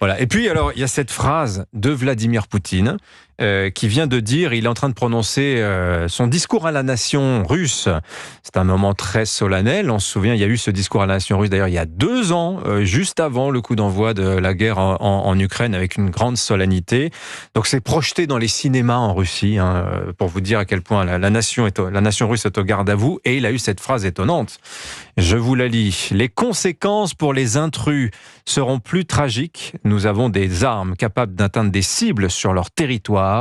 Voilà. Et puis, alors, il y a cette phrase de Vladimir Poutine qui vient de dire, il est en train de prononcer son discours à la nation russe. C'est un moment très solennel. On se souvient, il y a eu ce discours à la nation russe, d'ailleurs, il y a 2 ans, juste avant le coup d'envoi de la guerre en Ukraine, avec une grande solennité. Donc, c'est projeté dans les cinémas en Russie, hein, pour vous dire à quel point la nation russe est au garde à vous. Et il a eu cette phrase étonnante. Je vous la lis. Les conséquences pour les intrus seront plus tragiques. Nous avons des armes capables d'atteindre des cibles sur leur territoire.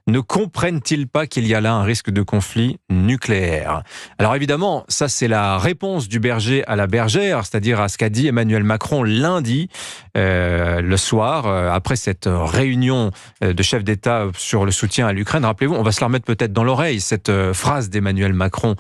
Ne comprennent-ils pas qu'il y a là un risque de conflit nucléaire? Alors évidemment, ça c'est la réponse du berger à la bergère, c'est-à-dire à ce qu'a dit Emmanuel Macron lundi, le soir, après cette réunion de chefs d'État sur le soutien à l'Ukraine. Rappelez-vous, on va se la remettre peut-être dans l'oreille, cette phrase d'Emmanuel Macron.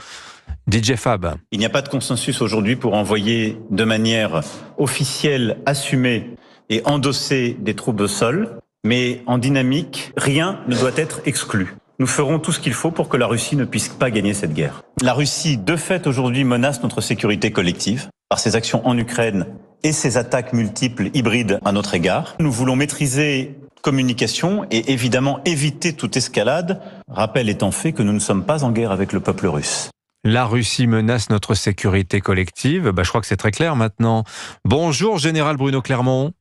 DJ Fab. Il n'y a pas de consensus aujourd'hui pour envoyer de manière officielle, assumée et endossée des troupes au sol. Mais en dynamique, rien ne doit être exclu. Nous ferons tout ce qu'il faut pour que la Russie ne puisse pas gagner cette guerre. La Russie, de fait, aujourd'hui menace notre sécurité collective par ses actions en Ukraine et ses attaques multiples hybrides à notre égard. Nous voulons maîtriser communication et évidemment éviter toute escalade. Rappel étant fait que nous ne sommes pas en guerre avec le peuple russe. La Russie menace notre sécurité collective. Je crois que c'est très clair maintenant. Bonjour, Général Bruno Clermont.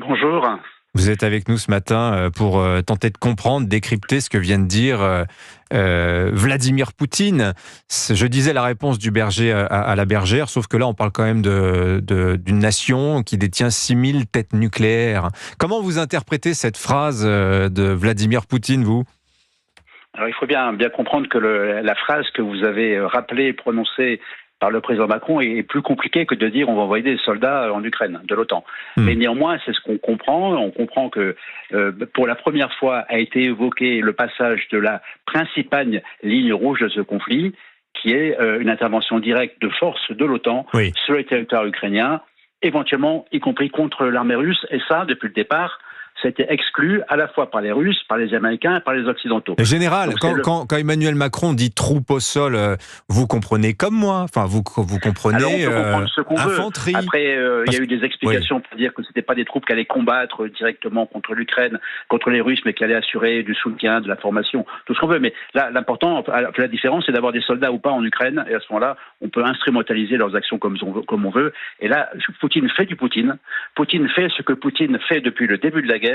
Bonjour. Vous êtes avec nous ce matin pour tenter de comprendre, décrypter ce que vient de dire Vladimir Poutine. Je disais la réponse du berger à la bergère, sauf que là on parle quand même d'une nation qui détient 6000 têtes nucléaires. Comment vous interprétez cette phrase de Vladimir Poutine, vous ? Alors il faut bien comprendre que la phrase que vous avez rappelée et prononcée par le président Macron est plus compliqué que de dire on va envoyer des soldats en Ukraine, de l'OTAN. Mais néanmoins, c'est ce qu'on comprend. On comprend que pour la première fois a été évoqué le passage de la principale ligne rouge de ce conflit, qui est une intervention directe de forces de l'OTAN sur le territoire ukrainien, éventuellement y compris contre l'armée russe. Et ça, depuis le départ, c'était exclu à la fois par les Russes, par les Américains et par les Occidentaux. Général, quand Emmanuel Macron dit troupes au sol, vous comprenez comme moi, enfin vous comprenez ce qu'on infanterie. Veut. Après, il y a eu des explications pour dire que c'était pas des troupes qui allaient combattre directement contre l'Ukraine, contre les Russes, mais qui allaient assurer du soutien, de la formation, tout ce qu'on veut. Mais là, l'important, la différence, c'est d'avoir des soldats ou pas en Ukraine, et à ce moment-là, on peut instrumentaliser leurs actions comme on veut. Et là, Poutine fait du Poutine. Poutine fait ce que Poutine fait depuis le début de la guerre,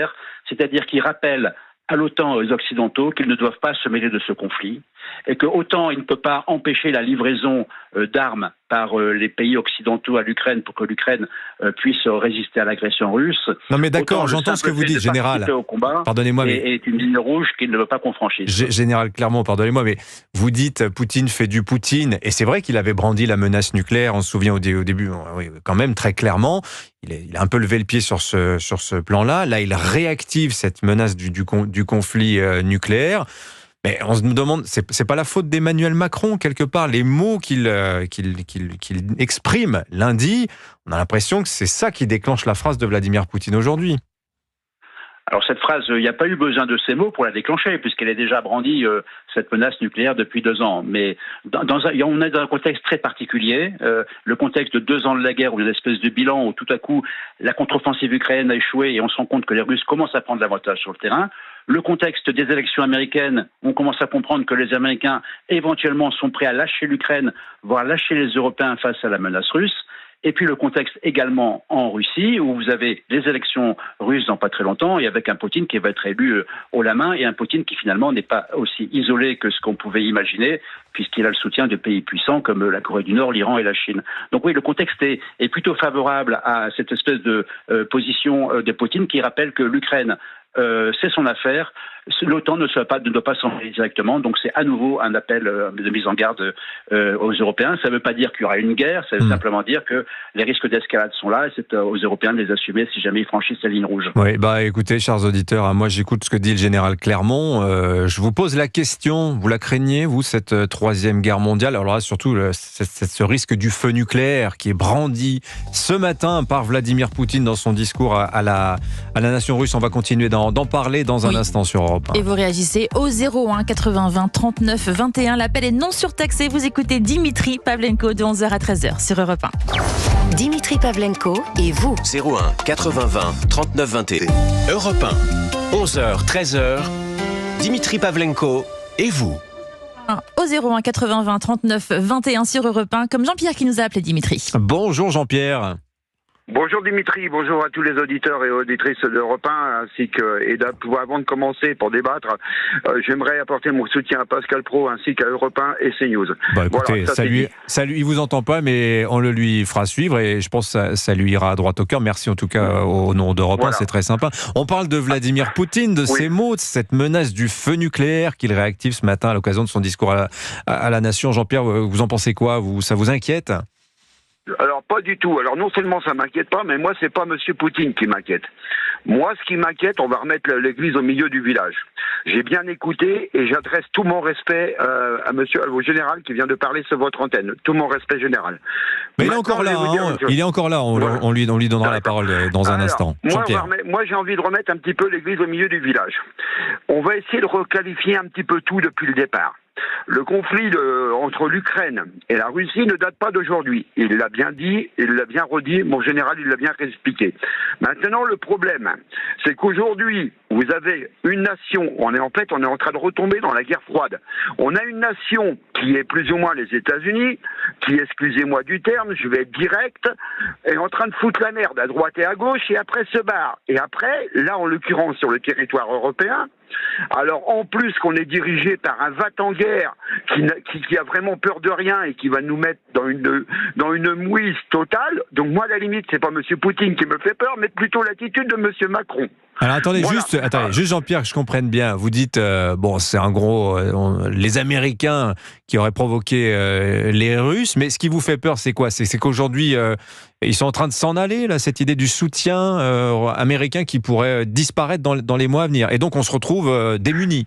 c'est-à-dire qu'il rappelle à l'OTAN et aux Occidentaux qu'ils ne doivent pas se mêler de ce conflit et que autant il ne peut pas empêcher la livraison d'armes par les pays occidentaux à l'Ukraine pour que l'Ukraine puisse résister à l'agression russe. Non mais d'accord, j'entends ce que vous dites, Général. Pardonnez-moi, mais est une ligne rouge qu'il ne veut pas qu'on franchisse. Général Clermont, pardonnez-moi, mais vous dites Poutine fait du Poutine, et c'est vrai qu'il avait brandi la menace nucléaire, on se souvient au début, oui, quand même très clairement. Il a un peu levé le pied sur ce plan-là. Là, il réactive cette menace du conflit nucléaire. Mais on se demande, c'est pas la faute d'Emmanuel Macron, quelque part. Les mots qu'il exprime lundi, on a l'impression que c'est ça qui déclenche la phrase de Vladimir Poutine aujourd'hui. Alors cette phrase, il n'y a pas eu besoin de ces mots pour la déclencher, puisqu'elle est déjà brandie, cette menace nucléaire, depuis 2 ans. Mais on est dans un contexte très particulier, le contexte de 2 ans de la guerre, où il y a une espèce de bilan où tout à coup la contre-offensive ukrainienne a échoué et on se rend compte que les Russes commencent à prendre l'avantage sur le terrain. Le contexte des élections américaines, on commence à comprendre que les Américains éventuellement sont prêts à lâcher l'Ukraine, voire lâcher les Européens face à la menace russe. Et puis le contexte également en Russie, où vous avez les élections russes dans pas très longtemps, et avec un Poutine qui va être élu haut la main, et un Poutine qui finalement n'est pas aussi isolé que ce qu'on pouvait imaginer, puisqu'il a le soutien de pays puissants comme la Corée du Nord, l'Iran et la Chine. Donc oui, le contexte est plutôt favorable à cette espèce de position de Poutine qui rappelle que l'Ukraine, c'est son affaire. L'OTAN ne doit pas s'en mêler directement, donc c'est à nouveau un appel de mise en garde aux Européens. Ça ne veut pas dire qu'il y aura une guerre, ça veut simplement dire que les risques d'escalade sont là et c'est aux Européens de les assumer si jamais ils franchissent la ligne rouge. Oui, écoutez, chers auditeurs, moi j'écoute ce que dit le général Clermont. Je vous pose la question, vous la craignez, vous, cette 3e guerre mondiale? Alors là, surtout, ce risque du feu nucléaire qui est brandi ce matin par Vladimir Poutine dans son discours à la nation russe. On va continuer d'en parler dans un instant sur Europe 1. Et vous réagissez au 01 80 20 39 21. L'appel est non surtaxé. Vous écoutez Dimitri Pavlenko de 11h à 13h sur Europe 1. Dimitri Pavlenko et vous. 01 80 20 39 21. Europe 1. 11h, 13h. Dimitri Pavlenko et vous. Au 01 80 20 39 21 sur Europe 1, comme Jean-Pierre qui nous a appelé, Dimitri. Bonjour Jean-Pierre. Bonjour Dimitri, bonjour à tous les auditeurs et auditrices d'Europe 1, ainsi que, et avant de commencer pour débattre, j'aimerais apporter mon soutien à Pascal Praud ainsi qu'à Europe 1 et CNews. Bah écoutez, voilà, ça lui, il vous entend pas, mais on le lui fera suivre et je pense que ça lui ira droit au cœur. Merci en tout cas au nom d'Europe 1, voilà. C'est très sympa. On parle de Vladimir Poutine, de ses mots, de cette menace du feu nucléaire qu'il réactive ce matin à l'occasion de son discours à la nation. Jean-Pierre, vous en pensez quoi? Ça vous inquiète? Alors pas du tout. Alors non seulement ça m'inquiète pas, mais moi c'est pas Monsieur Poutine qui m'inquiète. Moi ce qui m'inquiète, on va remettre l'église au milieu du village. J'ai bien écouté et j'adresse tout mon respect au général qui vient de parler sur votre antenne. Tout mon respect général. Mais il est encore là, il est encore là. On lui donnera la parole dans un instant. Moi j'ai envie de remettre un petit peu l'église au milieu du village. On va essayer de requalifier un petit peu tout depuis le départ. Le conflit entre l'Ukraine et la Russie ne date pas d'aujourd'hui. Il l'a bien dit, il l'a bien redit, mon général il l'a bien expliqué. Maintenant le problème, c'est qu'aujourd'hui, vous avez une nation, on est en train de retomber dans la guerre froide. On a une nation qui est plus ou moins les États-Unis, qui, excusez-moi du terme, je vais être direct, est en train de foutre la merde à droite et à gauche et après se barre. Et après, là en l'occurrence sur le territoire européen, alors en plus qu'on est dirigé par un va-t-en-guerre qui a vraiment peur de rien et qui va nous mettre dans une mouise totale, donc moi à la limite c'est pas Monsieur Poutine qui me fait peur, mais plutôt l'attitude de Monsieur Macron. Alors attendez, voilà. juste Jean-Pierre, que je comprenne bien. Vous dites, c'est en gros les Américains qui auraient provoqué les Russes, mais ce qui vous fait peur, c'est quoi? C'est qu'aujourd'hui, ils sont en train de s'en aller, là, cette idée du soutien américain qui pourrait disparaître dans les mois à venir. Et donc on se retrouve démunis.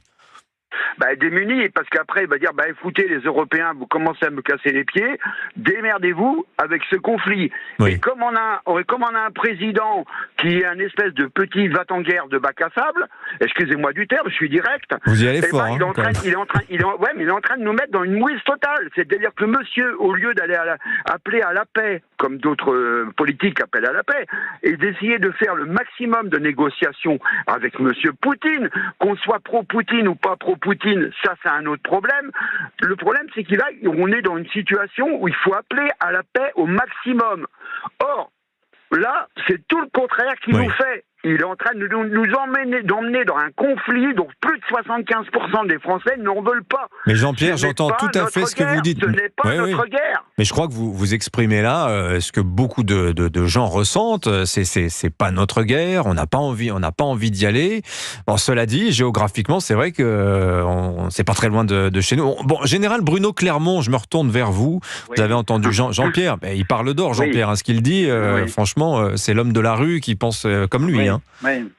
Démunis, parce qu'après il va dire écoutez les Européens, vous commencez à me casser les pieds, démerdez-vous avec ce conflit. Oui. Et comme on a un président qui est un espèce de petit va-t-en-guerre de bac à sable, excusez-moi du terme, je suis direct. Vous y allez fort. Il est en train de nous mettre dans une mouise totale. C'est-à-dire que monsieur, au lieu d'aller appeler à la paix, comme d'autres politiques appellent à la paix, et d'essayer de faire le maximum de négociations avec monsieur Poutine, qu'on soit pro-Poutine ou pas pro-Poutine, ça c'est un autre problème. Le problème c'est qu'on est dans une situation où il faut appeler à la paix au maximum. Or, là, c'est tout le contraire qu'il nous fait. Il est en train de nous emmener dans un conflit dont plus de 75% des Français n'en veulent pas. Mais Jean-Pierre, j'entends tout à fait ce que vous dites. Ce n'est pas notre guerre. Mais je crois que vous exprimez là ce que beaucoup de gens ressentent. C'est pas notre guerre. On n'a pas envie d'y aller. Bon, cela dit, géographiquement, c'est vrai que c'est pas très loin de chez nous. Bon, général Bruno Clermont, je me retourne vers vous. Vous avez entendu Jean-Pierre. Il parle d'or, Jean-Pierre. Hein, ce qu'il dit, franchement, c'est l'homme de la rue qui pense comme lui. Oui.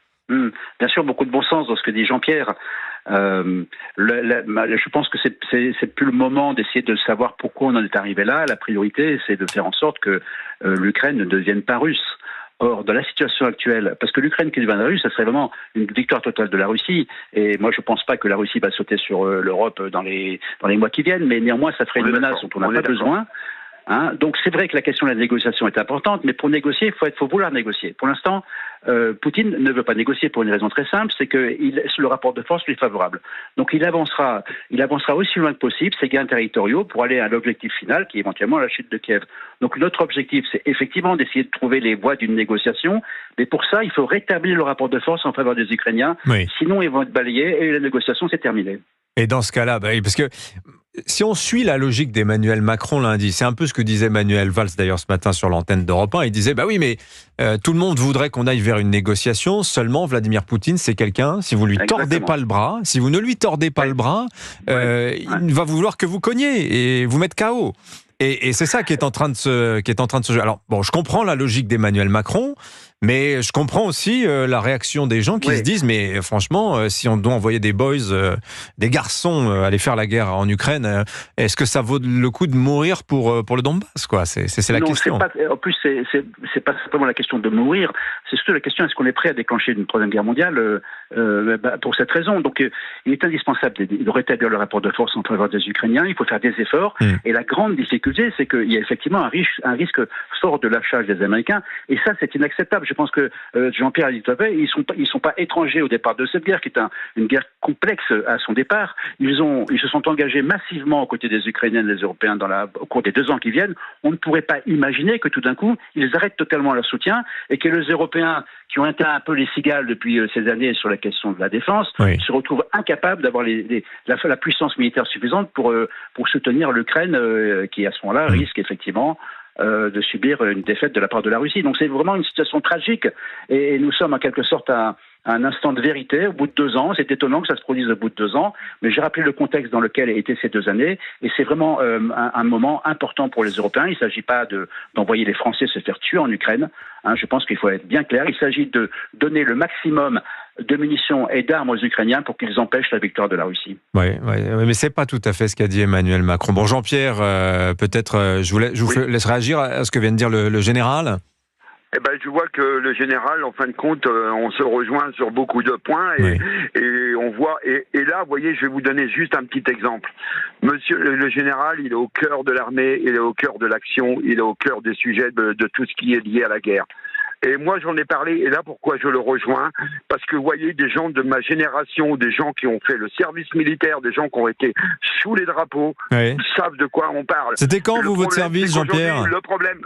Bien sûr, beaucoup de bon sens dans ce que dit Jean-Pierre. Je pense que c'est plus le moment d'essayer de savoir pourquoi on en est arrivé là. La priorité, c'est de faire en sorte que l'Ukraine ne devienne pas russe. Or, dans la situation actuelle, parce que l'Ukraine qui deviendrait russe, ça serait vraiment une victoire totale de la Russie. Et moi, je ne pense pas que la Russie va sauter sur l'Europe dans les mois qui viennent, mais néanmoins, ça ferait une menace dont on n'a pas besoin. Donc c'est vrai que la question de la négociation est importante, mais pour négocier, il faut vouloir négocier. Pour l'instant, Poutine ne veut pas négocier pour une raison très simple, c'est que le rapport de force lui est favorable. Donc il avancera aussi loin que possible ses gains territoriaux pour aller à l'objectif final, qui est éventuellement la chute de Kiev. Donc notre objectif, c'est effectivement d'essayer de trouver les voies d'une négociation, mais pour ça, il faut rétablir le rapport de force en faveur des Ukrainiens, sinon ils vont être balayés et la négociation c'est terminé. Et dans ce cas-là, parce que si on suit la logique d'Emmanuel Macron lundi, c'est un peu ce que disait Manuel Valls d'ailleurs ce matin sur l'antenne d'Europe 1, il disait mais tout le monde voudrait qu'on aille vers une négociation, seulement Vladimir Poutine c'est quelqu'un, si vous lui tordez pas le bras, si vous ne lui tordez pas le bras, il va vouloir que vous cogniez et vous mettre KO. Et c'est ça qui est en train de se jouer. Alors bon, je comprends la logique d'Emmanuel Macron, mais je comprends aussi la réaction des gens qui se disent mais franchement, si on doit envoyer des boys, des garçons aller faire la guerre en Ukraine, est-ce que ça vaut le coup de mourir pour le Donbass, quoi? C'est la question. En plus, c'est pas simplement la question de mourir, c'est surtout la question est-ce qu'on est prêt à déclencher une troisième guerre mondiale? pour cette raison. Donc, il est indispensable de rétablir le rapport de force en faveur des Ukrainiens. Il faut faire des efforts. Et la grande difficulté, c'est qu'il y a effectivement un risque fort de lâchage des Américains. Et ça, c'est inacceptable. Je pense que Jean-Pierre a dit tout à fait, ils sont pas étrangers au départ de cette guerre, qui est une guerre complexe à son départ. Ils se sont engagés massivement aux côtés des Ukrainiens et des Européens au cours des 2 ans qui viennent. On ne pourrait pas imaginer que tout d'un coup, ils arrêtent totalement leur soutien et que les Européens, qui ont été un peu les cigales depuis ces années sur la question de la défense, se retrouvent incapables d'avoir la puissance militaire suffisante pour soutenir l'Ukraine, qui à ce moment-là risque effectivement de subir une défaite de la part de la Russie. Donc c'est vraiment une situation tragique et nous sommes en quelque sorte à un instant de vérité au bout de 2 ans. C'est étonnant que ça se produise au bout de 2 ans, mais j'ai rappelé le contexte dans lequel étaient ces 2 années et c'est vraiment un moment important pour les Européens. Il ne s'agit pas d'envoyer les Français se faire tuer en Ukraine. Je pense qu'il faut être bien clair. Il s'agit de donner le maximum de munitions et d'armes aux Ukrainiens pour qu'ils empêchent la victoire de la Russie. Oui, mais c'est pas tout à fait ce qu'a dit Emmanuel Macron. Bon, Jean-Pierre, peut-être je vous laisse réagir à ce que vient de dire le général. Eh ben, je vois que le général, en fin de compte, on se rejoint sur beaucoup de points et on voit. Et là, vous voyez, je vais vous donner juste un petit exemple. Monsieur le général, il est au cœur de l'armée, il est au cœur de l'action, il est au cœur des sujets de tout ce qui est lié à la guerre. Et moi, j'en ai parlé, et là, pourquoi je le rejoins? Parce que, vous voyez, des gens de ma génération, des gens qui ont fait le service militaire, des gens qui ont été sous les drapeaux, savent de quoi on parle. C'était quand, votre service, Jean-Pierre? Le problème,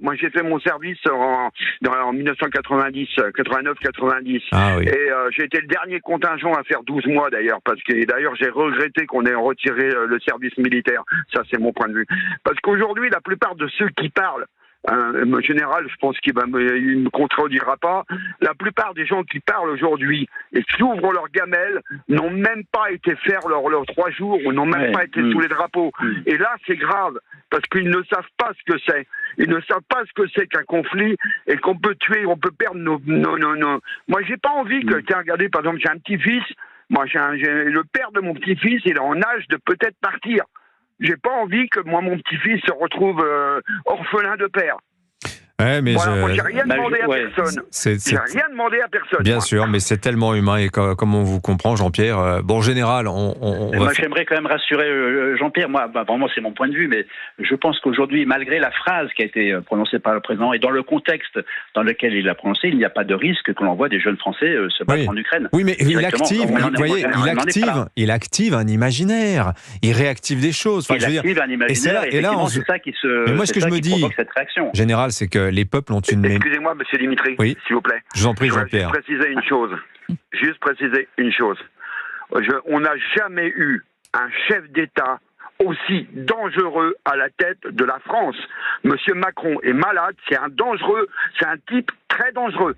moi, j'ai fait mon service en 1990, 89-90. Et j'ai été le dernier contingent à faire 12 mois, d'ailleurs, parce que, d'ailleurs, j'ai regretté qu'on ait retiré le service militaire. Ça, c'est mon point de vue. Parce qu'aujourd'hui, la plupart de ceux qui parlent, le général, je pense qu'il ne me contredira pas. La plupart des gens qui parlent aujourd'hui et qui ouvrent leur gamelle n'ont même pas été faire leurs 3 jours ou n'ont même pas été sous les drapeaux. Et là, c'est grave parce qu'ils ne savent pas ce que c'est. Ils ne savent pas ce que c'est qu'un conflit et qu'on peut tuer, on peut perdre nos. Moi, j'ai pas envie que. Tiens, regardez, par exemple, j'ai un petit-fils. Moi, j'ai le père de mon petit-fils. Il est en âge de peut-être partir. J'ai pas envie que mon petit-fils se retrouve orphelin de père. Ouais, mais moi, j'ai rien demandé à personne. J'ai rien demandé à personne. Bien sûr, mais c'est tellement humain et comme on vous comprend, Jean-Pierre. Bon, en général, moi, j'aimerais quand même rassurer Jean-Pierre. Moi, vraiment, c'est mon point de vue, mais je pense qu'aujourd'hui, malgré la phrase qui a été prononcée par le président et dans le contexte dans lequel il l'a prononcée, il n'y a pas de risque que l'on voit des jeunes Français se battre en Ukraine. Oui, mais il active un imaginaire. Il réactive des choses. Enfin, il active un imaginaire. Et là, c'est ça qui se. Mais moi, ce que je me dis, cette réaction. Général, c'est que les peuples ont une... Excusez-moi, monsieur Dimitri, s'il vous plaît. Je vous en prie, Jean-Pierre. Juste préciser une chose. On n'a jamais eu un chef d'État aussi dangereux à la tête de la France. Monsieur Macron est malade, c'est un type très dangereux.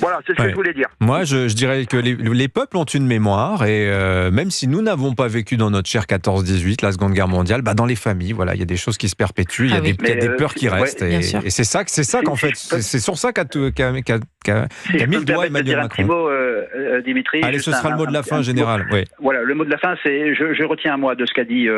Voilà, c'est ce que je voulais dire. Moi, je dirais que les peuples ont une mémoire et même si nous n'avons pas vécu dans notre cher 14-18, la Seconde Guerre mondiale, dans les familles, voilà, il y a des choses qui se perpétuent, il y a des peurs qui restent et c'est ça qu'en fait, c'est sur ça qu'a mis le doigt Emmanuel Macron. Un petit mot, Dimitri. Allez, ce sera le mot de la fin, général. Voilà, le mot de la fin, c'est, je retiens moi de ce qu'a dit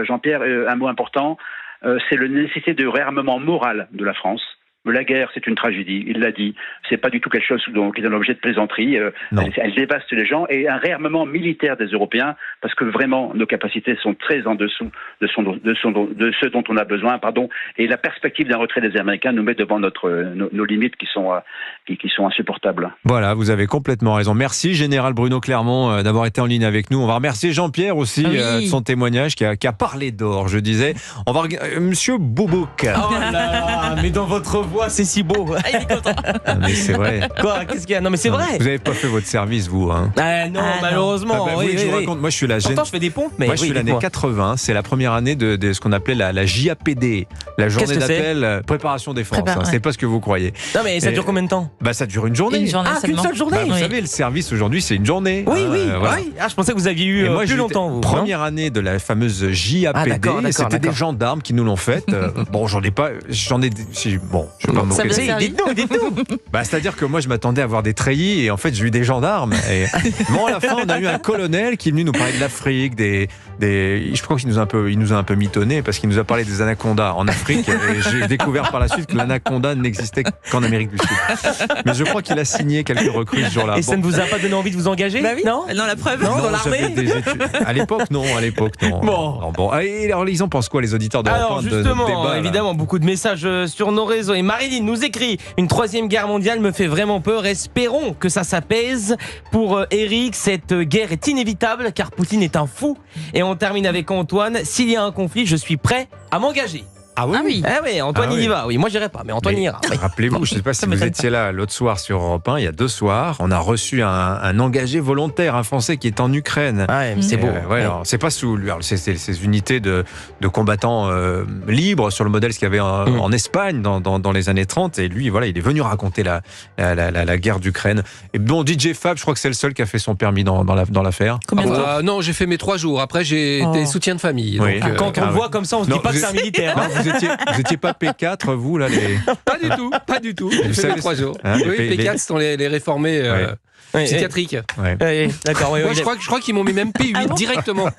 Jean-Pierre, un mot important, c'est la nécessité de réarmement moral de la France. La guerre, c'est une tragédie, il l'a dit. C'est pas du tout quelque chose qui est un objet de plaisanterie. Elle dévaste les gens. Et un réarmement militaire des Européens, parce que vraiment, nos capacités sont très en dessous de ce dont on a besoin. Et la perspective d'un retrait des Américains nous met devant nos limites qui sont insupportables. Voilà, vous avez complètement raison. Merci, Général Bruno Clermont, d'avoir été en ligne avec nous. On va remercier Jean-Pierre aussi de son témoignage qui a parlé d'or, je disais. On va Monsieur Boubouk. Oh là, mais dans votre voix, c'est si beau. Il est content. Mais c'est vrai. Quoi? Qu'est-ce qu'il y a? Non, mais c'est vrai. Vous n'avez pas fait votre service, vous. Non, malheureusement. Je vous raconte. Moi, je suis Pourtant, je fais des pompes. Mais moi, je suis l'année 80. C'est la première année de ce qu'on appelait la JAPD, la journée d'appel préparation défense. C'est pas ce que vous croyez. Non, mais ça dure combien de temps? Ça dure une journée. Qu'une seule journée. Vous savez, le service aujourd'hui, c'est une journée. Oui. Je pensais que vous aviez eu plus longtemps. Vous, première année de la fameuse JAPD. C'était des gendarmes qui nous l'ont faite. Bon, j'en ai Je vais pas me Ça moquer vous de a servi. Dites-nous. C'est-à-dire que moi, je m'attendais à voir des treillis et en fait, j'ai eu des gendarmes. Et bon, à la fin, on a eu un colonel qui est venu nous parler de l'Afrique, je crois qu'il nous a un peu mitonné parce qu'il nous a parlé des anacondas en Afrique. Et j'ai découvert par la suite que l'anaconda n'existait qu'en Amérique du Sud. Mais je crois qu'il a signé quelques recrues ce jour-là. Et ça ne vous a pas donné envie de vous engager? Bah oui. Non, La preuve. Non, dans j'avais l'armée. des études. À l'époque, non. Bon. Et alors, ils en pensent quoi, les auditeurs de Alors de notre justement, débat, là évidemment, beaucoup de messages sur nos réseaux. Et Marilyn nous écrit: une troisième guerre mondiale me fait vraiment peur. Espérons que ça s'apaise. Pour Eric, cette guerre est inévitable car Poutine est un fou. Et on termine avec Antoine: s'il y a un conflit, je suis prêt à m'engager. Ah oui, Ah oui. Ah oui, Antoine Ah il y oui. va. Oui, moi j'irai pas, mais Antoine Mais y ira. Oui. Rappelez-vous, je ne sais pas si vous étiez là l'autre soir sur Europe 1, il y a 2 soirs, on a reçu un engagé volontaire, un Français qui est en Ukraine. Ouais, mais c'est beau. Alors, c'est pas sous lui. Alors, c'est ces unités de combattants libres sur le modèle ce qu'il y avait en Espagne dans les années 30. Et lui, voilà, il est venu raconter la guerre d'Ukraine. Et bon, DJ Fab, je crois que c'est le seul qui a fait son permis dans l'affaire. Combien de temps? Non, j'ai fait mes 3 jours. Après, j'ai été soutien de famille. Oui. Donc, Quand on le oui. voit comme ça, on se dit Non, pas que vous c'est un militaire. Non, vous étiez pas P4, vous, là, les... pas du tout. J'ai fait savez, mes 3 jours. hein, Oui, les P4, ce sont les réformés Ouais. psychiatriques. Ouais. Ouais, d'accord. Moi, je crois qu'ils m'ont mis même P8 Ah bon directement.